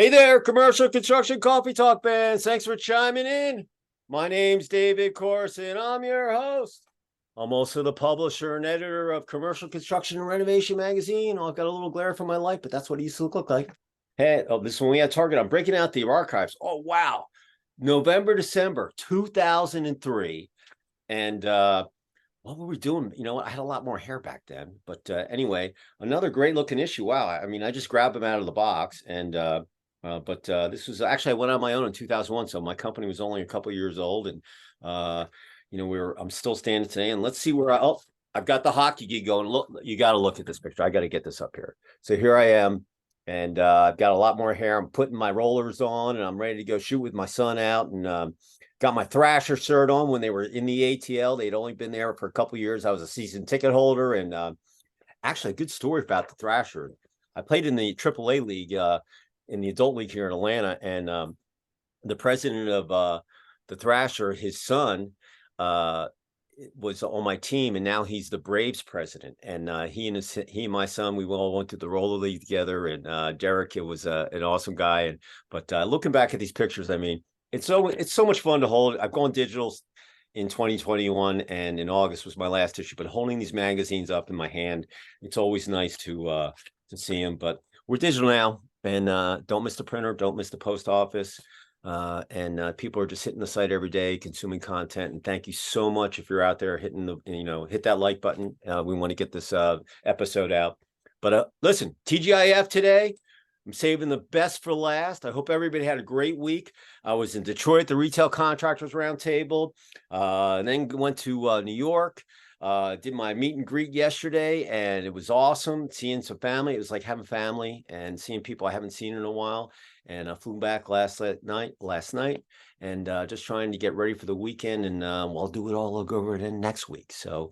Hey there, commercial construction coffee talk fans. Thanks for chiming in. My name's David Corson. I'm your host. I'm also the publisher and editor of Commercial Construction and Renovation magazine. I've got a little glare from my light, but that's what it used to look like. Hey, this is when we had Target. I'm breaking out the archives. Oh, wow. November, December 2003. And what were we doing? You know what? I had a lot more hair back then. But anyway, another great looking issue. Wow. I mean, I just grabbed them out of the box. And this was actually, I went on my own in 2001. So my company was only a couple years old. And, I'm still standing today. And let's see where I've got the hockey gig going. Look, you got to look at this picture. I got to get this up here. So here I am. And I've got a lot more hair. I'm putting my rollers on and I'm ready to go shoot with my son out. And got my Thrasher shirt on when they were in the ATL. They'd only been there for a couple of years. I was a season ticket holder. And actually, a good story about the Thrasher. I played in the AAA league, in the adult league here in Atlanta. And the president of the Thrasher, his son, was on my team, and now he's the Braves president. And he and my son, we all went to the roller league together. And Derek, it was an awesome guy. But looking back at these pictures, I mean, it's so much fun to hold. I've gone digital in 2021, and in August was my last issue. But holding these magazines up in my hand, it's always nice to see them. But we're digital now, and don't miss the printer, don't miss the post office. And people are just hitting the site every day, consuming content. And thank you so much if you're out there hitting hit that like button. We want to get this episode out. But listen, TGIF today, I'm saving the best for last. I hope everybody had a great week. I was in Detroit, the Retail Contractors Roundtable, and then went to New York. Did my meet and greet yesterday, and it was awesome seeing some family. It was like having family and seeing people I haven't seen in a while. And I flew back last night, and just trying to get ready for the weekend. And I'll do it all over again next week. So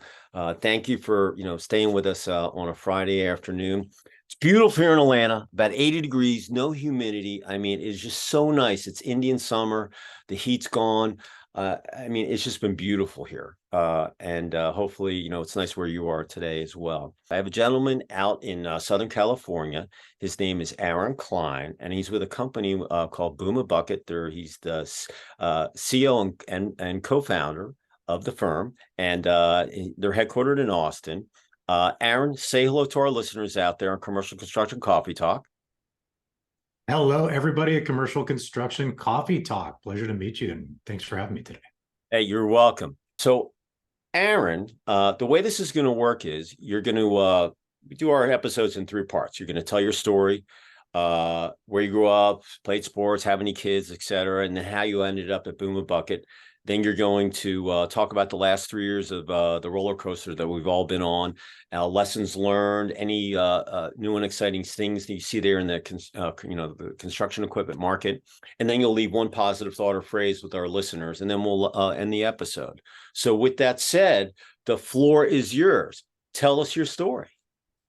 thank you for staying with us on a Friday afternoon. It's beautiful here in Atlanta, about 80 degrees, no humidity. I mean, it's just so nice. It's Indian summer. The heat's gone. I mean, it's just been beautiful here. And hopefully, it's nice where you are today as well. I have a gentleman out in Southern California. His name is Aaron Kline, and he's with a company called Boom a Bucket. He's the CEO and co-founder of the firm, and they're headquartered in Austin. Aaron, say hello to our listeners out there on Commercial Construction Coffee Talk. Hello, everybody at Commercial Construction Coffee Talk. Pleasure to meet you, and thanks for having me today. Hey, you're welcome. So, Aaron, the way this is going to work is you're going to do our episodes in three parts. You're going to tell your story, where you grew up, played sports, have any kids, etc., and then how you ended up at Boom a Bucket. Then you're going to talk about the last 3 years of the roller coaster that we've all been on, lessons learned, any new and exciting things that you see there in the the construction equipment market, and then you'll leave one positive thought or phrase with our listeners, and then we'll end the episode. So, with that said, the floor is yours. Tell us your story.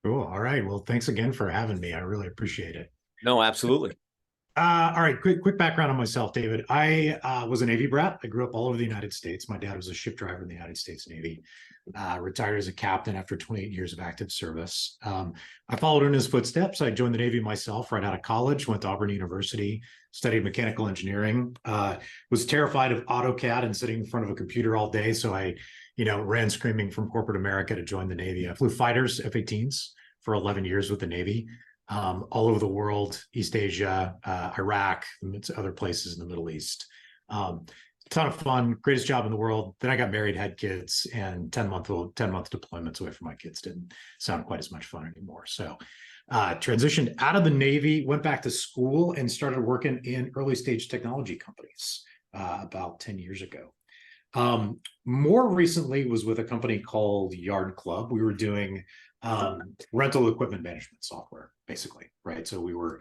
Cool. All right. Well, thanks again for having me. I really appreciate it. No, absolutely. All right, quick background on myself, David. I was a Navy brat. I grew up all over the United States. My dad was a ship driver in the United States Navy, retired as a captain after 28 years of active service. I followed in his footsteps. I joined the Navy myself right out of college, went to Auburn University, studied mechanical engineering, was terrified of AutoCAD and sitting in front of a computer all day. So I, ran screaming from corporate America to join the Navy. I flew fighters, F-18s, for 11 years with the Navy. All over the world, East Asia, Iraq, other places in the Middle East. Ton of fun, greatest job in the world. Then I got married, had kids, and 10-month deployments away from my kids didn't sound quite as much fun anymore. So transitioned out of the Navy, went back to school, and started working in early stage technology companies about 10 years ago. More recently was with a company called Yard Club. We were doing rental equipment management software, basically, right? So we were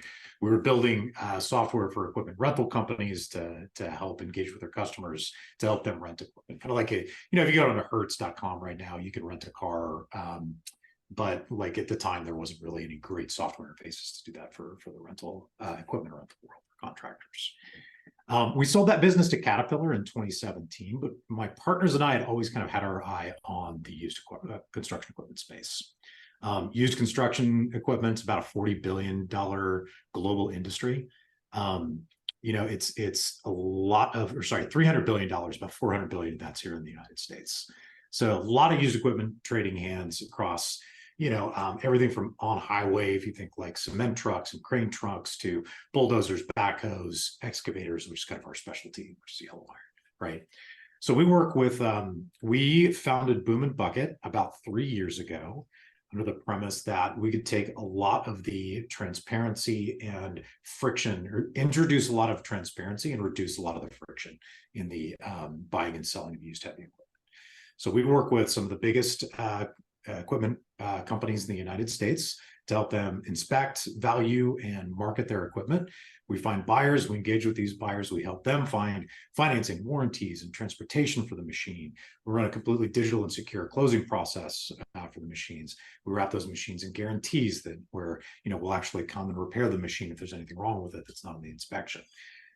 building software for equipment rental companies to help engage with their customers, to help them rent equipment. Kind of like if you go on to hertz.com right now, you can rent a car, but like at the time there wasn't really any great software interfaces to do that for the rental equipment rental world for contractors. We sold that business to Caterpillar in 2017, but my partners and I had always kind of had our eye on the used construction equipment space. Used construction equipment is about a $40 billion global industry. It's a lot of, or sorry, $300 billion, about $400 billion that's here in the United States. So a lot of used equipment trading hands across, everything from on highway, if you think like cement trucks and crane trucks, to bulldozers, backhoes, excavators, which is kind of our specialty, which is yellow iron, right? So we founded Boom and Bucket about 3 years ago, under the premise that we could take a lot of the transparency and friction, or introduce a lot of transparency and reduce a lot of the friction in the buying and selling of used heavy equipment. So we work with some of the biggest equipment companies in the United States to help them inspect, value, and market their equipment. We find buyers, we engage with these buyers, we help them find financing, warranties, and transportation for the machine. We run a completely digital and secure closing process for the machines. We wrap those machines in guarantees that we'll actually come and repair the machine if there's anything wrong with it that's not in the inspection,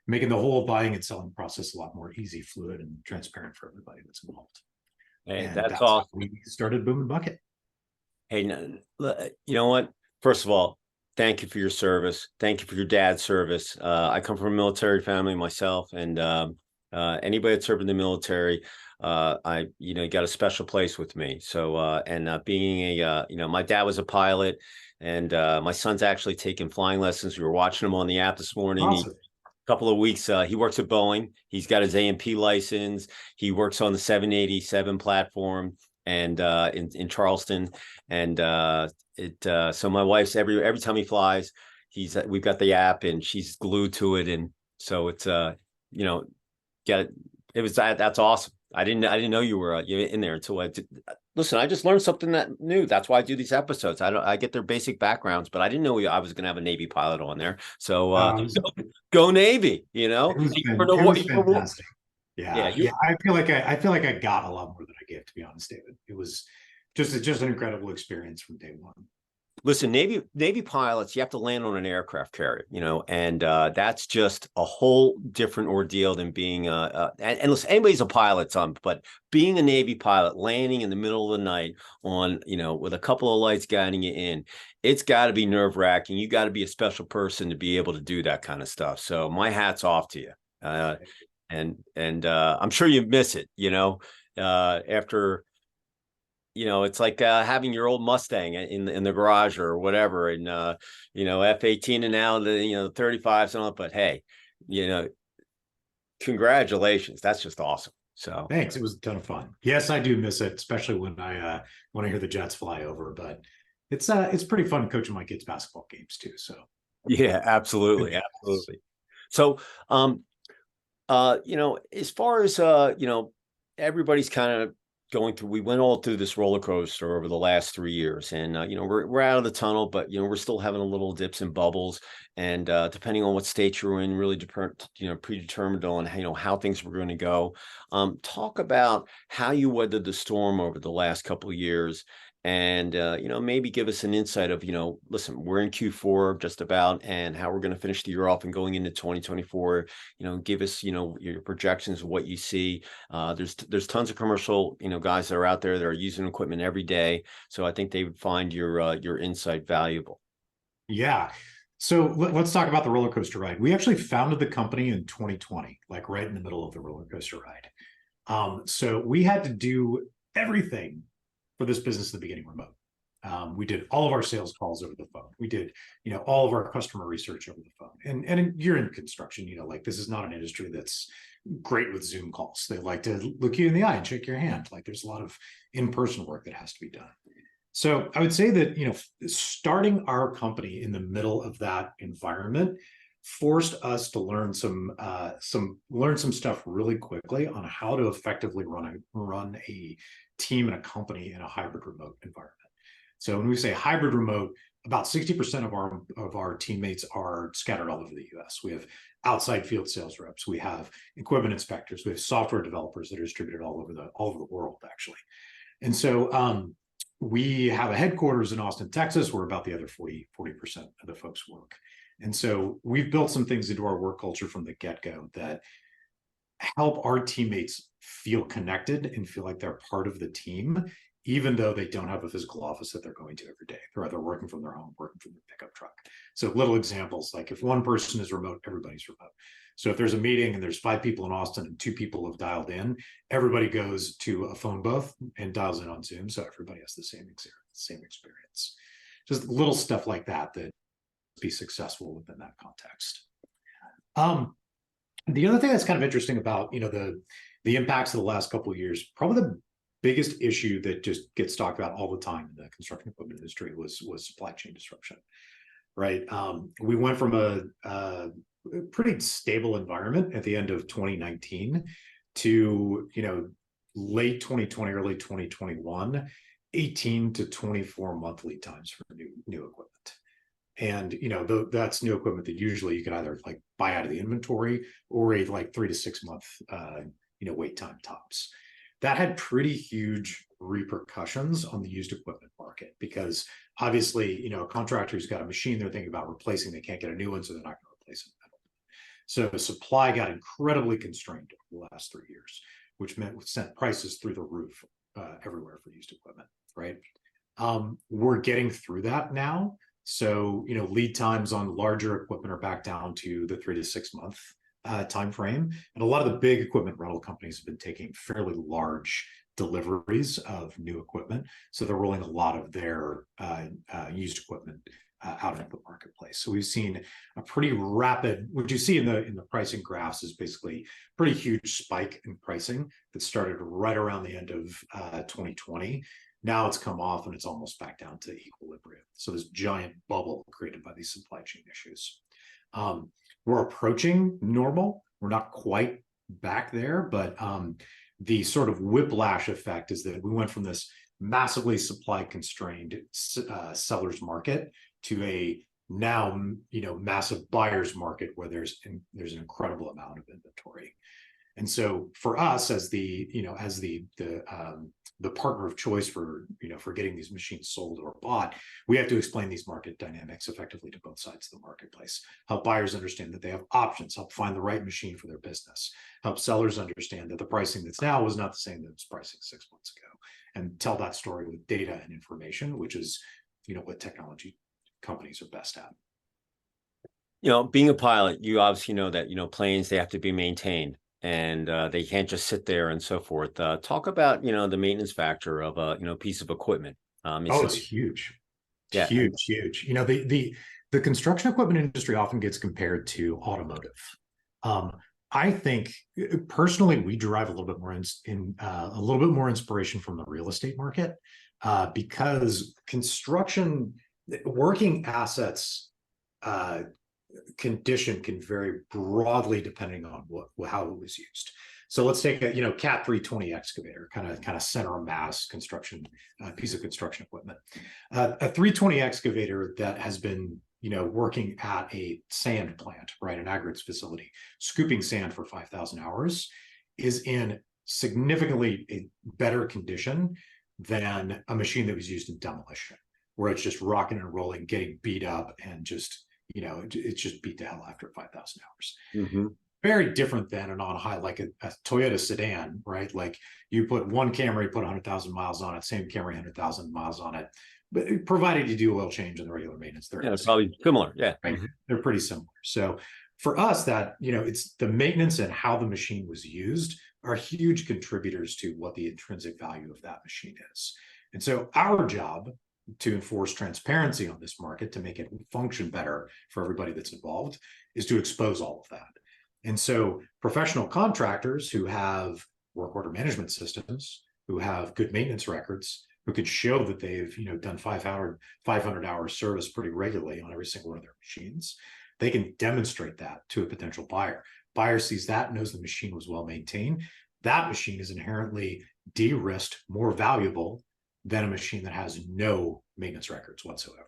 making the whole buying and selling process a lot more easy, fluid, and transparent for everybody that's involved. Hey, And that's awesome. We started Boom and Bucket. Hey, you know what? First of all, thank you for your service. Thank you for your dad's service. I come from a military family myself, and anybody that served in the military, I got a special place with me. So being my dad was a pilot, and my son's actually taking flying lessons. We were watching him on the app this morning. Awesome. Couple of weeks, he works at Boeing. He's got his A&P license. He works on the 787 platform and in Charleston. And so my wife's every time he flies, we've got the app and she's glued to it. And so it's that's awesome. I didn't know you were in there until I did. Listen, I just learned something that new. That's why I do these episodes. I get their basic backgrounds, but I didn't know I was going to have a Navy pilot on there. So go Navy, It was fantastic. Yeah. I feel like I got a lot more than I gave, to be honest, David. It was just an incredible experience from day one. Listen, Navy pilots, you have to land on an aircraft carrier, and that's just a whole different ordeal than being and listen, anybody's a pilot, but being a Navy pilot, landing in the middle of the night on, with a couple of lights guiding you in, it's got to be nerve-wracking. You got to be a special person to be able to do that kind of stuff. So my hat's off to you. And I'm sure you miss it, after. It's like having your old Mustang in the garage or whatever, and F-18 and now the 35s and all. But hey, congratulations, that's just awesome. So thanks. It was a ton of fun. Yes, I do miss it, especially when I hear the jets fly over. But it's pretty fun coaching my kids' basketball games too. So yeah, absolutely, absolutely. So as far as everybody's kind of going through, we went all through this roller coaster over the last 3 years, and we're out of the tunnel, but we're still having a little dips and bubbles, and depending on what state you're in, really predetermined on how things were going to go. Talk about how you weathered the storm over the last couple of years, and maybe give us an insight of listen, we're in Q4 just about, and how we're going to finish the year off and going into 2024. Give us your projections of what you see. There's tons of commercial guys that are out there that are using equipment every day, so I think they would find your insight valuable. Yeah. So let's talk about the roller coaster ride. We actually founded the company in 2020, like right in the middle of the roller coaster ride. So we had to do everything for this business at the beginning remote. We did all of our sales calls over the phone. We did, all of our customer research over the phone. And you're in construction, like this is not an industry that's great with Zoom calls. They like to look you in the eye and shake your hand. Like there's a lot of in-person work that has to be done. So I would say that, starting our company in the middle of that environment forced us to learn some stuff really quickly on how to effectively run a team and a company in a hybrid remote environment. So when we say hybrid remote, about 60% of our teammates are scattered all over the US. We have outside field sales reps, we have equipment inspectors, we have software developers that are distributed all over the world, actually. And so we have a headquarters in Austin, Texas, where about the other 40% of the folks work. And so we've built some things into our work culture from the get-go that help our teammates feel connected and feel like they're part of the team, even though they don't have a physical office that they're going to every day. They're either working from their home, working from their pickup truck. So little examples, like if one person is remote, everybody's remote. So if there's a meeting and there's 5 people in Austin and 2 people have dialed in, everybody goes to a phone booth and dials in on Zoom. So everybody has the same experience. Just little stuff like that be successful within that context. The other thing that's kind of interesting about, the impacts of the last couple of years, probably the biggest issue that just gets talked about all the time in the construction equipment industry was supply chain disruption, right? We went from a pretty stable environment at the end of 2019 to, late 2020, early 2021, 18 to 24 month lead times for new equipment. And, that's new equipment that usually you can either like buy out of the inventory or a like 3 to 6 month, wait time tops. That had pretty huge repercussions on the used equipment market because obviously, a contractor who's got a machine they're thinking about replacing, they can't get a new one, so they're not going to replace it. So supply got incredibly constrained over the last 3 years, which meant sent prices through the roof everywhere for used equipment, right? We're getting through that now. So, lead times on larger equipment are back down to the 3 to 6 month time frame. And a lot of the big equipment rental companies have been taking fairly large deliveries of new equipment. So they're rolling a lot of their used equipment out into the marketplace. So we've seen a pretty rapid, what you see in the pricing graphs is basically pretty huge spike in pricing that started right around the end of 2020. Now it's come off and it's almost back down to equilibrium. So this giant bubble created by these supply chain issues. We're approaching normal. We're not quite back there, but the sort of whiplash effect is that we went from this massively supply constrained seller's market to a now massive buyer's market where there's an incredible amount of inventory. And so for us as the partner of choice for getting these machines sold or bought, we have to explain these market dynamics effectively to both sides of the marketplace, help buyers understand that they have options, help find the right machine for their business, help sellers understand that the pricing that's now was not the same that was pricing 6 months ago, and tell that story with data and information, which is what technology companies are best at. Being a pilot, you obviously know that planes, they have to be maintained. And they can't just sit there and so forth. Talk about the maintenance factor of a piece of equipment. It's huge. Yeah, huge. The construction equipment industry often gets compared to automotive. I think personally we derive a little bit more inspiration from the real estate market because construction working assets condition can vary broadly depending on how it was used. So let's take a Cat 320 excavator, kind of center of mass construction piece of construction equipment. A 320 excavator that has been working at a sand plant, right, an aggregates facility, scooping sand for 5,000 hours, is in significantly a better condition than a machine that was used in demolition, where it's just rocking and rolling, getting beat up, and just it's just beat to hell after 5,000 hours. Mm-hmm. Very different than an on-high, like a Toyota sedan, right? Like you put one Camry, put 100,000 miles on it, same Camry, 100,000 miles on it, but provided you do oil change and the regular maintenance, it's probably similar. Yeah, right. Mm-hmm. They're pretty similar. So for us, that it's the maintenance and how the machine was used are huge contributors to what the intrinsic value of that machine is. And so our job to enforce transparency on this market, to make it function better for everybody that's involved, is to expose all of that. And so professional contractors who have work order management systems, who have good maintenance records, who could show that they've done 500 hours service pretty regularly on every single one of their machines, they can demonstrate that to a potential buyer. Buyer sees that, knows the machine was well maintained. That machine is inherently de-risked, more valuable than a machine that has no maintenance records whatsoever,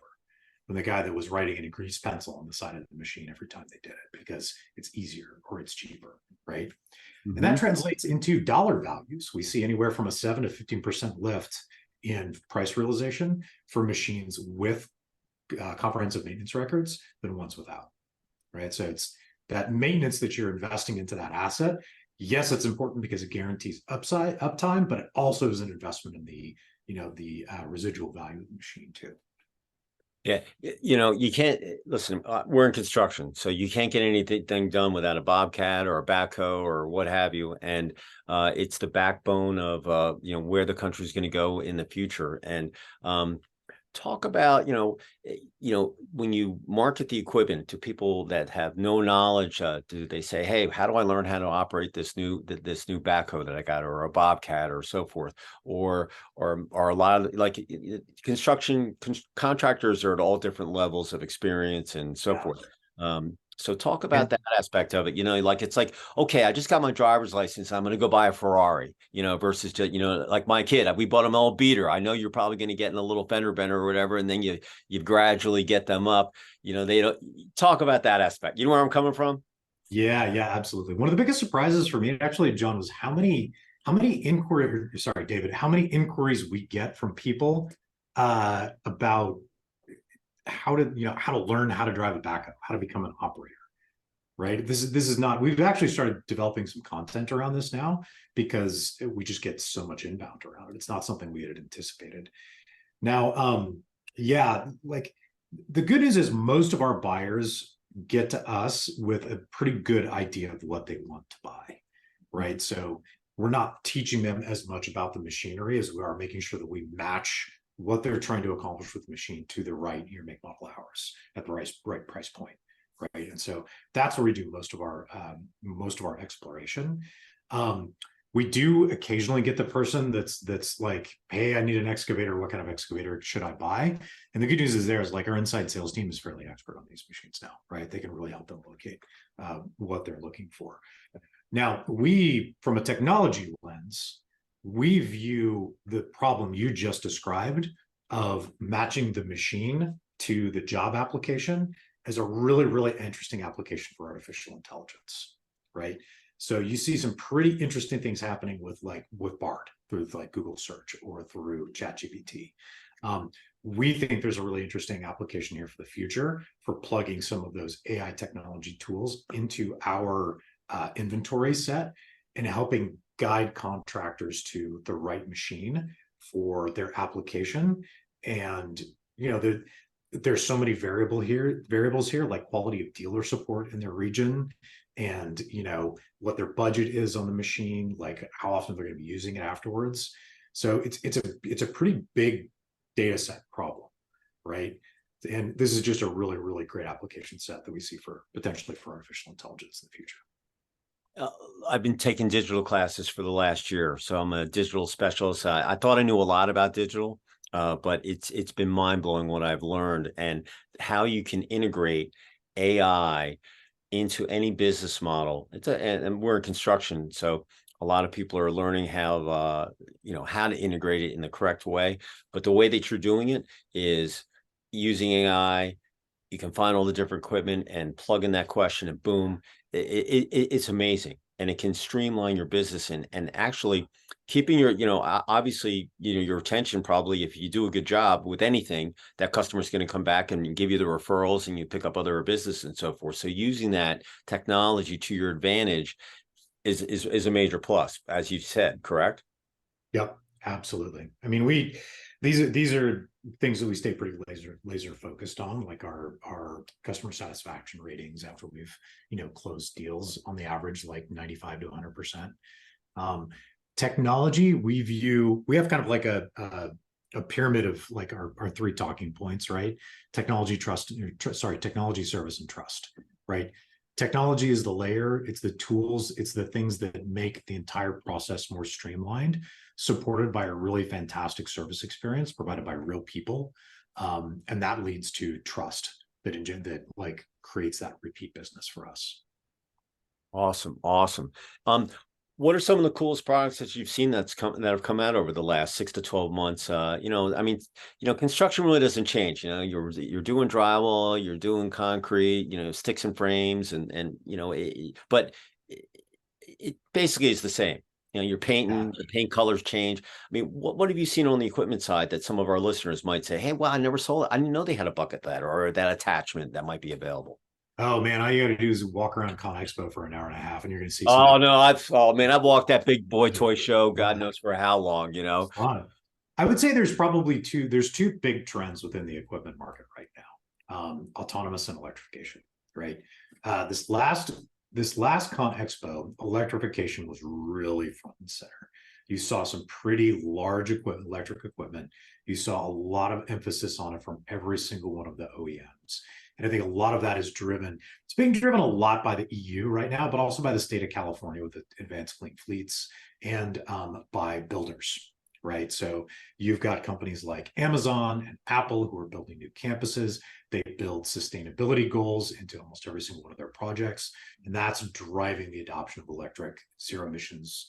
than the guy that was writing in a grease pencil on the side of the machine every time they did it because it's easier or it's cheaper, right? Mm-hmm. And that translates into dollar values. We see anywhere from a 7 to 15% lift in price realization for machines with comprehensive maintenance records than ones without, right? So it's that maintenance that you're investing into that asset yes, it's important because it guarantees uptime, but it also is an investment in the, the residual value of the machine too. Yeah, you can't listen. We're in construction, so you can't get anything done without a bobcat or a backhoe or what have you. And it's the backbone of where the country's going to go in the future. And talk about when you market the equipment to people that have no knowledge, do they say, hey, how do I learn how to operate this new backhoe that I got, or a bobcat, or so forth? Or a lot of construction contractors are at all different levels of experience and so forth. So talk about that aspect of it. It's like, okay, I just got my driver's license, I'm going to go buy a Ferrari, versus just, like my kid, we bought him all beater. I know you're probably going to get in a little fender bender or whatever, and then you gradually get them up. They don't talk about that aspect. You know where I'm coming from? Yeah, absolutely. One of the biggest surprises for me, actually, John, was how many inquiries, sorry, David, how many inquiries we get from people about how to learn how to drive a backhoe, how to become an operator, right? This is not, we've actually started developing some content around this now because we just get so much inbound around it. It's not something we had anticipated. Now, like the good news is most of our buyers get to us with a pretty good idea of what they want to buy, right? So we're not teaching them as much about the machinery as we are making sure that we match what they're trying to accomplish with the machine to the right year, make, model, hours at the right price point, right? And so that's where we do most of our exploration. We do occasionally get the person that's like, hey, I need an excavator. What kind of excavator should I buy? And the good news is like our inside sales team is fairly expert on these machines now, right? They can really help them locate what they're looking for. Now, from a technology lens, we view the problem you just described of matching the machine to the job application as a really, really interesting application for artificial intelligence, right? So you see some pretty interesting things happening with Bard through like Google search or through ChatGPT. We think there's a really interesting application here for the future for plugging some of those AI technology tools into our inventory set and helping guide contractors to the right machine for their application. And there's so many variables here, like quality of dealer support in their region, and what their budget is on the machine, like how often they're going to be using it afterwards. So it's a pretty big data set problem, right? And this is just a really, really great application set that we see potentially for artificial intelligence in the future. I've been taking digital classes for the last year, so I'm a digital specialist. I thought I knew a lot about digital, but it's been mind-blowing what I've learned and how you can integrate AI into any business model. And we're in construction, so a lot of people are learning how to integrate it in the correct way. But the way that you're doing it is using AI. You can find all the different equipment and plug in that question, and boom, it's amazing. And it can streamline your business and actually keeping your, obviously, your attention. Probably if you do a good job with anything, that customer is going to come back and give you the referrals and you pick up other business and so forth. So using that technology to your advantage is a major plus, as you said, correct? Yep, absolutely. I mean, these are things that we stay pretty laser focused on, like our customer satisfaction ratings after we've closed deals on the average like 95 to 100%. Technology, we have kind of like a pyramid of like our three talking points, right? Technology, technology, service, and trust, right? Technology is the layer, it's the tools, it's the things that make the entire process more streamlined, supported by a really fantastic service experience provided by real people. And that leads to trust that like creates that repeat business for us. Awesome. What are some of the coolest products that you've seen that have come out over the last 6 to 12 months? Construction really doesn't change. You're doing drywall, you're doing concrete, sticks and frames, but it basically is the same. You're painting, the paint colors change. I mean, what have you seen on the equipment side that some of our listeners might say, hey, well, I never saw it. I didn't know they had a bucket that or that attachment that might be available. Oh man, all you got to do is walk around Con Expo for an hour and a half, and you're going to see some. Oh no, I've walked that big boy toy show, God knows for how long, you know. Fun. I would say there's probably two big trends within the equipment market right now. Autonomous and electrification, right? This last Con Expo, electrification was really front and center. You saw some pretty large electric equipment. You saw a lot of emphasis on it from every single one of the OEMs. And I think a lot of that is it's being driven a lot by the EU right now, but also by the state of California with the advanced clean fleets and by builders, right? So you've got companies like Amazon and Apple who are building new campuses. They build sustainability goals into almost every single one of their projects. And that's driving the adoption of electric zero emissions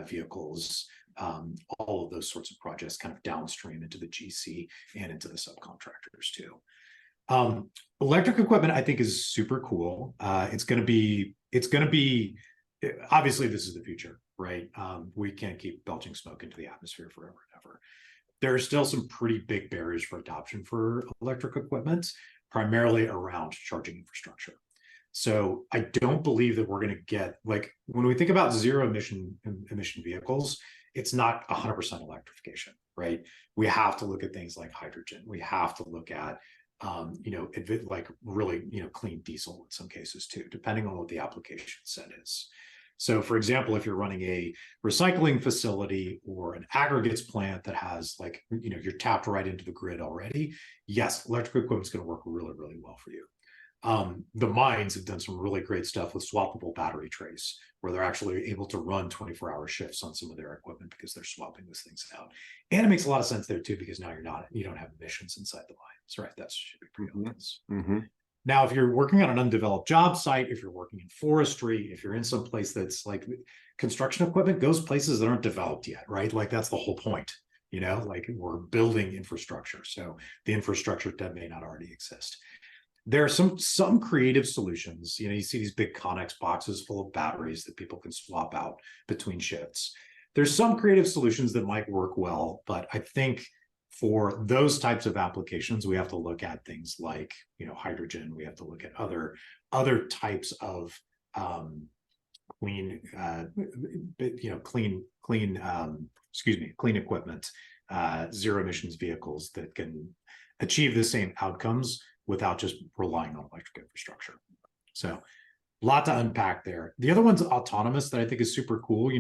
vehicles, all of those sorts of projects kind of downstream into the GC and into the subcontractors too. Electric equipment, I think, is super cool. It's going to be, obviously this is the future, right? We can't keep belching smoke into the atmosphere forever and ever. There are still some pretty big barriers for adoption for electric equipment, primarily around charging infrastructure. So I don't believe that we're going to get, like, when we think about zero emission vehicles, it's not 100% electrification, right? We have to look at things like hydrogen. We have to look at like really, clean diesel in some cases too, depending on what the application set is. So for example, if you're running a recycling facility or an aggregates plant that has you're tapped right into the grid already, yes, electric equipment is going to work really, really well for you. The mines have done some really great stuff with swappable battery trays, where they're actually able to run 24-hour shifts on some of their equipment because they're swapping those things out. And it makes a lot of sense there too, because now you don't have emissions inside the mines, right? That should be pretty obvious. Now, if you're working on an undeveloped job site, if you're working in forestry, if you're in some place that's like construction equipment goes places that aren't developed yet, right? Like that's the whole point, like we're building infrastructure. So the infrastructure that may not already exist. There are some creative solutions. You see these big Connex boxes full of batteries that people can swap out between shifts. There's some creative solutions that might work well, but I think for those types of applications, we have to look at things like, hydrogen. We have to look at other types of clean equipment, zero emissions vehicles that can achieve the same outcomes without just relying on electric infrastructure. So a lot to unpack there. The other one's autonomous that I think is super cool.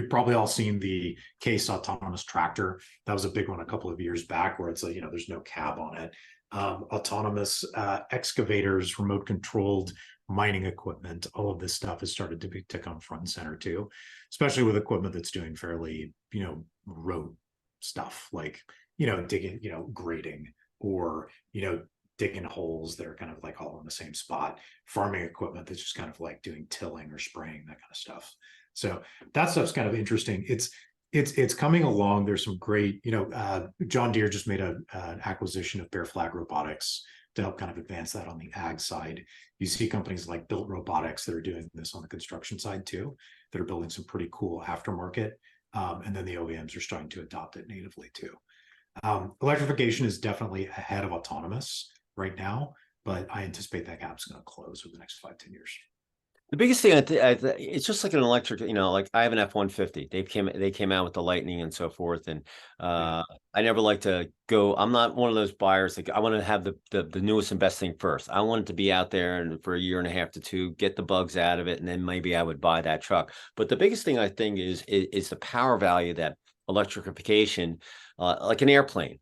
Probably all seen the Case autonomous tractor. That was a big one a couple of years back, where it's there's no cab on it. Autonomous excavators, remote controlled mining equipment, all of this stuff has started to come front and center too, especially with equipment that's doing fairly road stuff like digging, grading, or digging holes that are kind of like all in the same spot, farming equipment that's just kind of like doing tilling or spraying, that kind of stuff. So that stuff's kind of interesting. It's coming along. There's some great, John Deere just made an acquisition of Bear Flag Robotics to help kind of advance that on the ag side. You see companies like Built Robotics that are doing this on the construction side too, that are building some pretty cool aftermarket. And then the OEMs are starting to adopt it natively too. Electrification is definitely ahead of autonomous right now, but I anticipate that gap's going to close over the next 5-10 years. The biggest thing, it's just like an electric, like I have an F-150. They came out with the Lightning and so forth, and I never like to go. I'm not one of those buyers. Like I want to have the newest and best thing first. I want it to be out there and for a year and a half to two, get the bugs out of it, and then maybe I would buy that truck. But the biggest thing I think is the power value that electrification, like an airplane.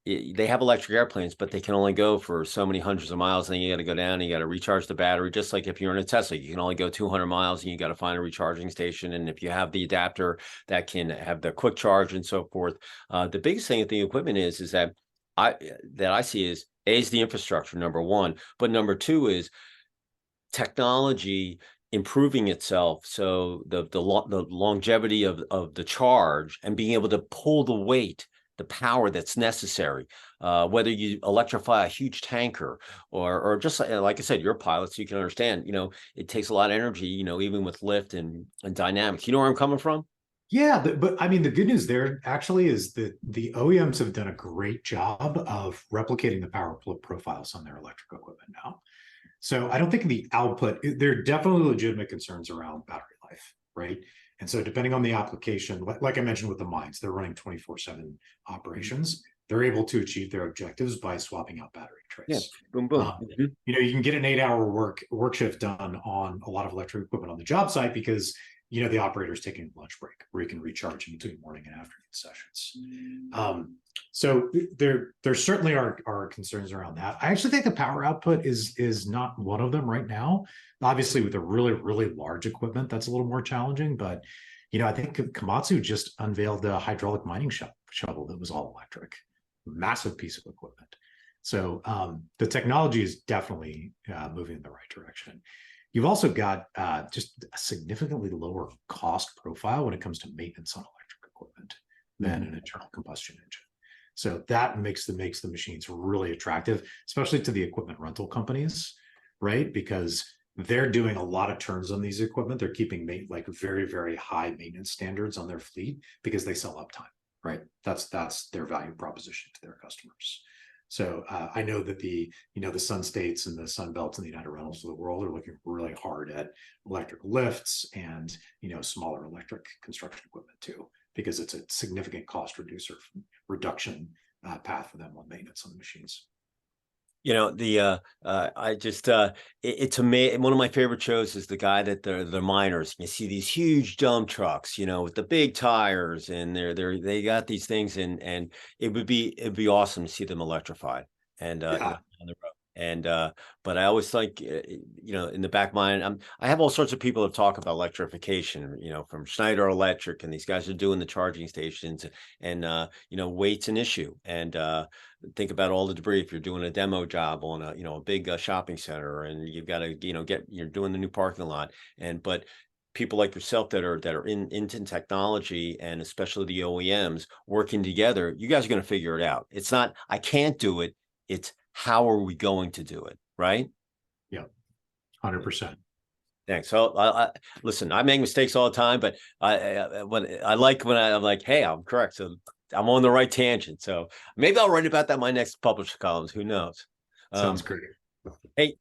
They have electric airplanes, but they can only go for so many hundreds of miles. And then you got to go down and you got to recharge the battery. Just like if you're in a Tesla, you can only go 200 miles and you got to find a recharging station. And if you have the adapter that can have the quick charge and so forth, the biggest thing with the equipment is that I see is the infrastructure, number one, but number two is technology improving itself. So the longevity of the charge and being able to pull the weight, the power that's necessary, whether you electrify a huge tanker or just like I said, you're a pilot, so you can understand, it takes a lot of energy, even with lift and dynamics. You know where I'm coming from? Yeah, but I mean, the good news there actually is that the OEMs have done a great job of replicating the power profiles on their electric equipment now. So I don't think the output, there are definitely legitimate concerns around battery life, right? And so depending on the application, like I mentioned with the mines, they're running 24/7 operations. They're able to achieve their objectives by swapping out battery Yeah, trays. boom, boom. You can get an 8-hour work shift done on a lot of electric equipment on the job site because the operator's taking a lunch break where you can recharge in between morning and afternoon sessions. So there certainly are concerns around that. I actually think the power output is not one of them right now. Obviously, with a really, really large equipment, that's a little more challenging. But I think Komatsu just unveiled a hydraulic mining shovel that was all electric, massive piece of equipment. So the technology is definitely moving in the right direction. You've also got just a significantly lower cost profile when it comes to maintenance on electric equipment than an internal combustion engine. So that makes the machines really attractive, especially to the equipment rental companies, right? Because they're doing a lot of turns on these equipment. They're keeping like very, very high maintenance standards on their fleet because they sell uptime, right? That's their value proposition to their customers. So I know that the Sun States and the Sun Belts and the United Rentals of the world are looking really hard at electric lifts and smaller electric construction equipment too, because it's a significant cost reduction path for them on maintenance on the machines. I just it's amazing. One of my favorite shows is the guy that the miners. You see these huge dump trucks, with the big tires, and they got these things, and it'd be awesome to see them electrified and on the road. And but I always think in the back of my mind, I have all sorts of people that talk about electrification, from Schneider Electric, and these guys are doing the charging stations, and weight's an issue, and think about all the debris if you're doing a demo job on a big shopping center, and you've got to you're doing the new parking lot, but people like yourself that are into technology, and especially the OEMs working together, you guys are going to figure it out. It's not I can't do it, it's how are we going to do it, right? Yeah, 100%. Thanks. So listen, I make mistakes all the time, but I'm like, hey, I'm correct. So I'm on the right tangent. So maybe I'll write about that in my next published columns. Who knows? Sounds great. Hey,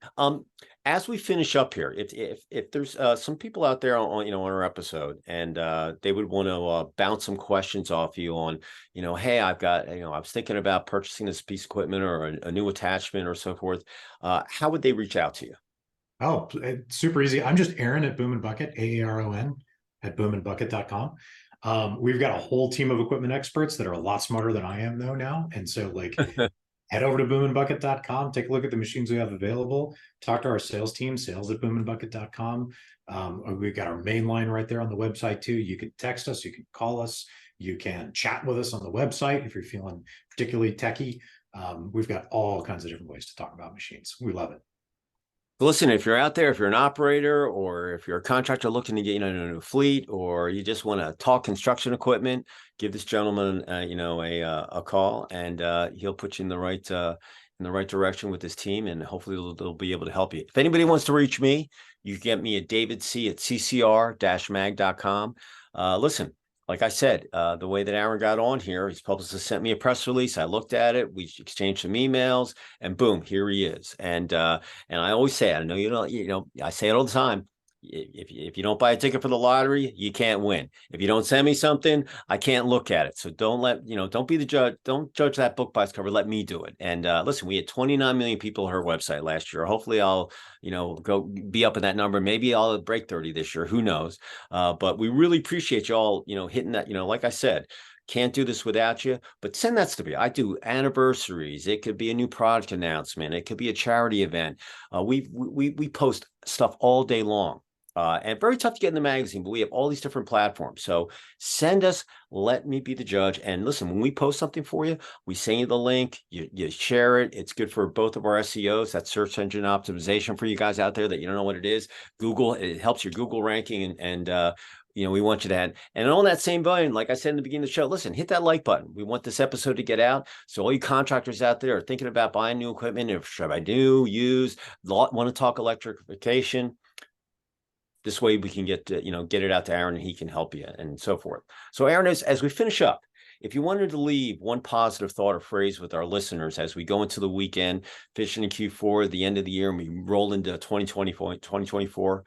as we finish up here, if there's some people out there on our episode, and they would want to bounce some questions off you on, hey, I've got, I was thinking about purchasing this piece of equipment or a new attachment or so forth, how would they reach out to you? Oh, it's super easy. I'm just Aaron at Boom and Bucket, AARON at boomandbucket.com. We've got a whole team of equipment experts that are a lot smarter than I am though now. And so head over to boomandbucket.com, take a look at the machines we have available, talk to our sales team, sales at boomandbucket.com. We've got our main line right there on the website too. You can text us, you can call us, you can chat with us on the website if you're feeling particularly techie. We've got all kinds of different ways to talk about machines. We love it. Listen, if you're out there, if you're an operator, or if you're a contractor looking to get a new fleet, or you just want to talk construction equipment, give this gentleman a call, and he'll put you in the right direction with his team, and hopefully they'll be able to help you. If anybody wants to reach me, you can get me at davidc@ccr-mag.com. Listen, like I said, the way that Aaron got on here, his publicist sent me a press release. I looked at it. We exchanged some emails, and boom, here he is. And I always say, I know I say it all the time. If you don't buy a ticket for the lottery, you can't win. If you don't send me something, I can't look at it. So don't be the judge. Don't judge that book by its cover. Let me do it. And listen, we had 29 million people on her website last year. Hopefully I'll, go be up in that number. Maybe I'll break 30 this year. Who knows? But we really appreciate y'all, hitting that, like I said, can't do this without you, but send that to me. I do anniversaries. It could be a new product announcement. It could be a charity event. We post stuff all day long. And very tough to get in the magazine, but we have all these different platforms. So send us, let me be the judge. And listen, when we post something for you, we send you the link, you share it. It's good for both of our SEOs. That's search engine optimization for you guys out there that you don't know what it is. Google, it helps your Google ranking, and we want you to add. And on that same vein, like I said in the beginning of the show, listen, hit that like button. We want this episode to get out. So all you contractors out there are thinking about buying new equipment, if should I do, use, want to talk electrification, This way we can get it out to Aaron and he can help you and so forth. So Aaron, as we finish up, if you wanted to leave one positive thought or phrase with our listeners as we go into the weekend, fishing in Q4, the end of the year, and we roll into 2024,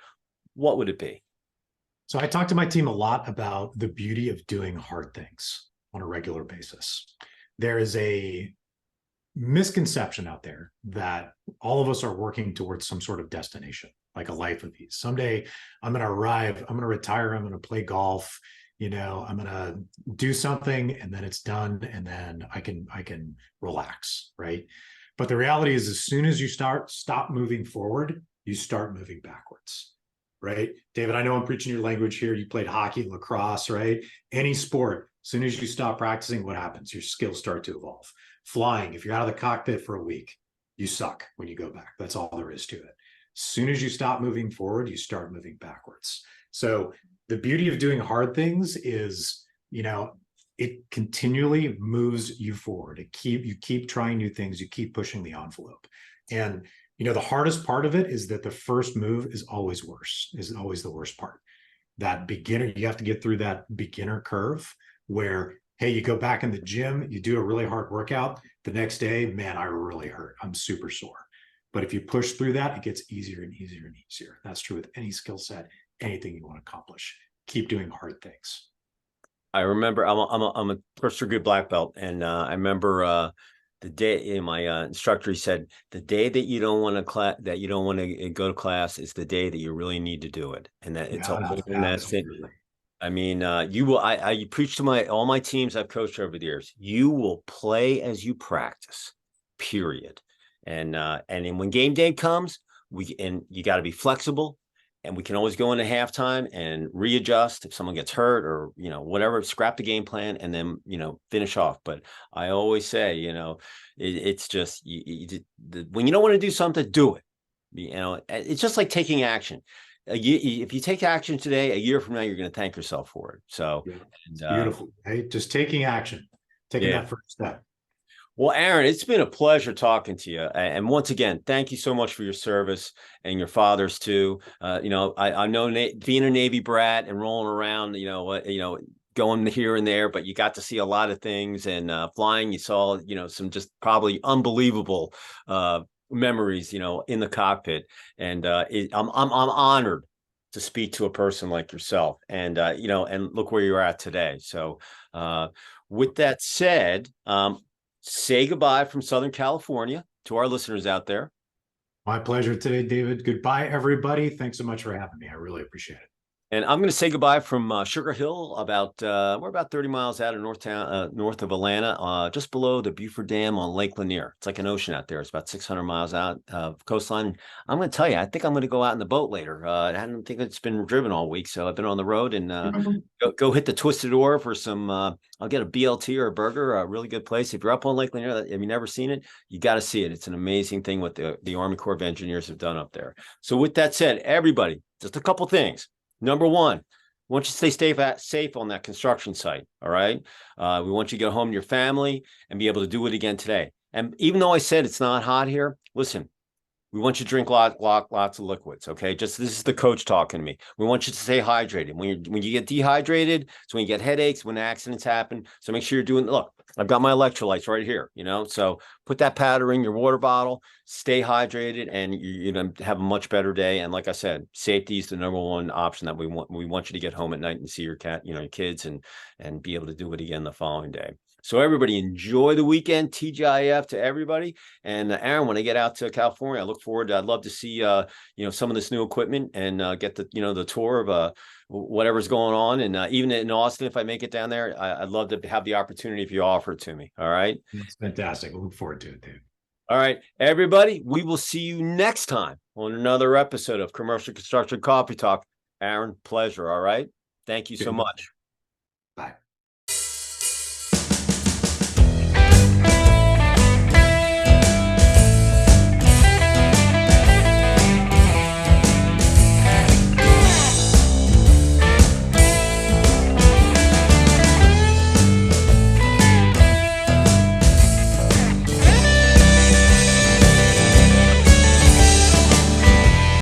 what would it be? So I talk to my team a lot about the beauty of doing hard things on a regular basis. There is a misconception out there that all of us are working towards some sort of destination, like a life of ease. Someday I'm going to arrive, I'm going to retire, I'm going to play golf, I'm going to do something and then it's done and then I can relax, right? But the reality is as soon as you stop moving forward, you start moving backwards, right? David, I know I'm preaching your language here. You played hockey, lacrosse, right? Any sport, as soon as you stop practicing, what happens? Your skills start to evolve. Flying, if you're out of the cockpit for a week, you suck when you go back. That's all there is to it. As soon as you stop moving forward, you start moving backwards. So the beauty of doing hard things is, it continually moves you forward. You keep trying new things, you keep pushing the envelope. And, the hardest part of it is that the first move is always the worst part. That beginner, you have to get through that beginner curve where, hey, you go back in the gym, you do a really hard workout. The next day, man, I really hurt. I'm super sore. But if you push through that, it gets easier and easier and easier. That's true with any skill set, anything you want to accomplish. Keep doing hard things. I remember I'm a first degree black belt, and I remember the day my instructor, he said, the day that you don't want to go to class is the day that you really need to do it, and that it's all that's it. I mean, you will. I preach to all my teams I've coached over the years. You will play as you practice, period. And then when game day comes, you got to be flexible, and we can always go into halftime and readjust if someone gets hurt or whatever. Scrap the game plan and then finish off. But I always say, it's just when you don't want to do something, do it. It's just like taking action. If you take action today, a year from now, you're going to thank yourself for it. So it's beautiful, right? Just taking action, taking that first step. Well, Aaron, it's been a pleasure talking to you. And once again, thank you so much for your service and your father's too. I know being a Navy brat and rolling around, going here and there, but you got to see a lot of things, and flying, you saw, some just probably unbelievable memories, in the cockpit. And I'm honored to speak to a person like yourself, and and look where you're at today. So with that said, say goodbye from Southern California to our listeners out there. My pleasure today, David. Goodbye, everybody. Thanks so much for having me. I really appreciate it. And I'm going to say goodbye from Sugar Hill. We're about 30 miles out of north of Atlanta, just below the Beaufort Dam on Lake Lanier. It's like an ocean out there. It's about 600 miles out of coastline. I'm going to tell you, I think I'm going to go out in the boat later. I don't think it's been driven all week, so I've been on the road and go hit the Twisted Oar for some. I'll get a BLT or a burger. A really good place. If you're up on Lake Lanier, have you never seen it? You got to see it. It's an amazing thing what the Army Corps of Engineers have done up there. So with that said, everybody, just a couple things. Number one, we want you to stay safe on that construction site. All right. We want you to get home to your family and be able to do it again today. And even though I said it's not hot here, listen, we want you to drink lots of liquids. Okay. This is the coach talking to me. We want you to stay hydrated. When you get dehydrated, it's when you get headaches, when accidents happen. So make sure you're look, I've got my electrolytes right here, so put that powder in your water bottle, stay hydrated, and you're going to have a much better day. And like I said, safety is the number one option that we want. We want you to get home at night and see your your kids and be able to do it again the following day. So everybody enjoy the weekend. TGIF to everybody. And Aaron, when I get out to California, I look forward to, I'd love to see, some of this new equipment and get the, the tour of whatever's going on. And even in Austin, if I make it down there, I'd love to have the opportunity if you offer it to me. All right. It's fantastic. I look forward to it, Dave. All right, everybody, we will see you next time on another episode of Commercial Construction Coffee Talk. Aaron, pleasure. All right. Thank you so much.